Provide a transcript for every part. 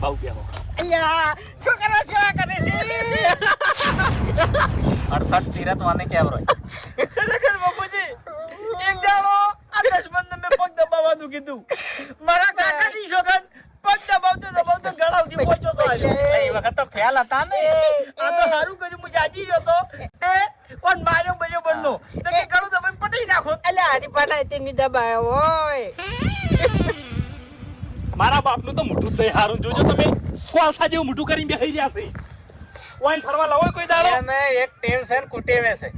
ભાવ બેહો. અલ્યા છોકરા સેવા કરે છે 68 તીરથ વાને કેવરો. ખરેખર બાપુજી એક દાડો આ દશમનને મેં પગ દબાવવાનું કીધું મારા કાકાની છોકન પગ દબાવતો ગળાવથી પહોંચ્યો તો એ વખત તો ફેલ હતા ને. આ તો સારું કર્યું હું જાજી રહ્યો તો એ પણ માર્યો બંનો તો કે ગળું દબાઈને પટાઈ નાખો અલ્યા હરીફાના તેની દબાયો હોય મારા બાપનું તો મોઢું જ હારું જોજો તમે કોલસા જેવું મોઢું કરીને બેહી રહ્યા છે. ઓઈન ફરવા લાવો કોઈ દાડો. એને એક ટેવ છે ને કુટેવે છે.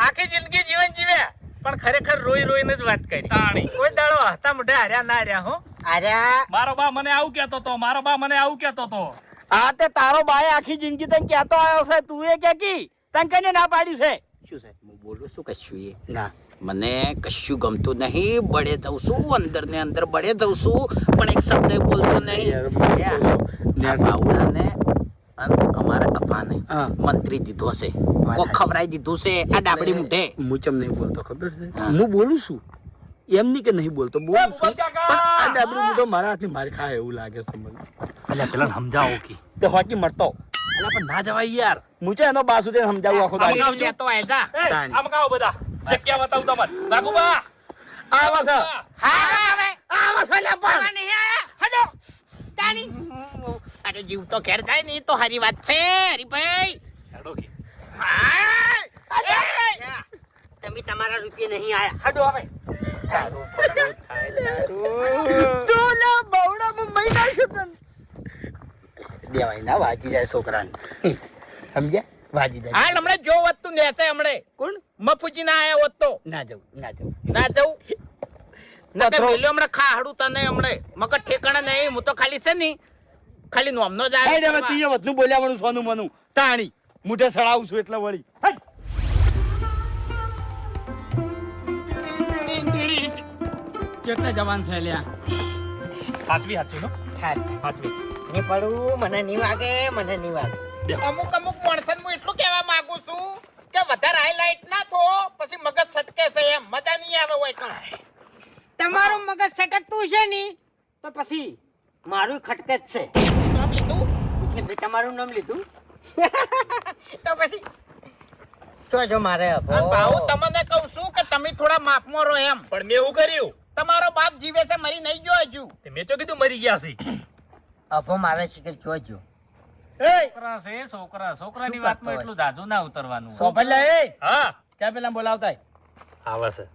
આખી જિંદગી જીવન જીવ્યા પણ ખરેખર રોઈ રોઈને જ વાત કરી. તાણી કોઈ દાડો હતા મોઢે હાર્યા ના હાર્યા હો. અરે મારો બા મને આવું કહેતો તો. આ તે તારો બાએ આખી જિંદગી તને કહેતો આવ્યો છે તું એ કે કી તને કઈને ના પાડી છે શું સાહેબ હું બોલું છું કશું એ ના મને કશું ગમતું નહીં બળે જઉં છું અંદર ને અંદર બળે જઉં છું પણ એક શબ્દ બોલતો નહીં બાવડાને અમારા અપાને મંત્રી દીધો છે કો ખવરાઈ દીધું છે આ ડાબડી મુઢે હું ચમ નહીં બોલતો ખબર છે હું બોલું છું એમ નહીં કે નહીં બોલતો બોલું છું પણ આ ડાબડી મુઢો મારા હાથની માર ખાય એવું લાગે છે મને એટલે પેલા સમજાવો કી તે હોકી મરતો એટલે પણ ના જવાય યાર. મુચે એનો બાસુ દે સમજાવું આખો દાડો લેતો આયજા આમ કાઓ બધા જગ્યા બતાવું તમને રાઘુબા આવા છે હા હવે આવા છે લે પણ નહીં આયા હડો તાણી અરે જીવ તો ઘેર જાય ને તો હારી વાત છે હરીભાઈ હેડો કી તમે તમારા રૂપિયા નહીં આયા હડો હવે ચોલા બાવડામાં મહિના છે તન દેવાય ના વાજી જાય છોકરાને સમજ્યા વાજી જાય હાલ હમણે જો વસ્તુ નેસે હમણે કોણ મફુજી ના આયા હોત તો ના જવું ના જવું ના તો મેલ્યો હમણે ખાહડું તને હમણે મગર ઠેકાણા નહીં હું તો ખાલી છે ની ખાલી નોમનો જ હે હવે તીએ વધુ બોલ્યા મનું સોનું મનું તાણી મુઠે સડાવું છું એટલે વળી કેટલા જવાન છે લ્યા હાચવી નો હાચવી ને પડું મને નહીં વાગે અમુક માણસન હું એટલું કહેવા માંગુ છું કે વધારે હાઈલાઈટ ના થો પછી મગજ સટકે છે એમ મજા નહીં આવે હોય તો તમારું મગજ સટકતું છે ની તો પછી મારું ખટકે જ છે નામ લીધું એટલે મેં તમારું નામ લીધું તો પછી જો મારે ભાઉ તમને કહું છું કે તમે થોડા માફમાં રહો એમ પણ મેં શું કર્યું? તમારો બાપ જીવે છે મરી નહીં જો હજુ તે મેં તો કીધું મરી ગયા છે. અભો મારે શીખર જોજો છોકરાની વાતમાં એટલું જાજુ ના ઉતરવાનું. સોભલા એ હા ત્યાં પેલા બોલાવતા આવે છે.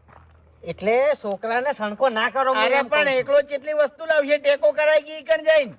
એટલે છોકરાને સણકો ના કરો અરે પણ એકલો કેટલી વસ્તુ લાવશે ટેકો કરાય કે ઈકણ જઈને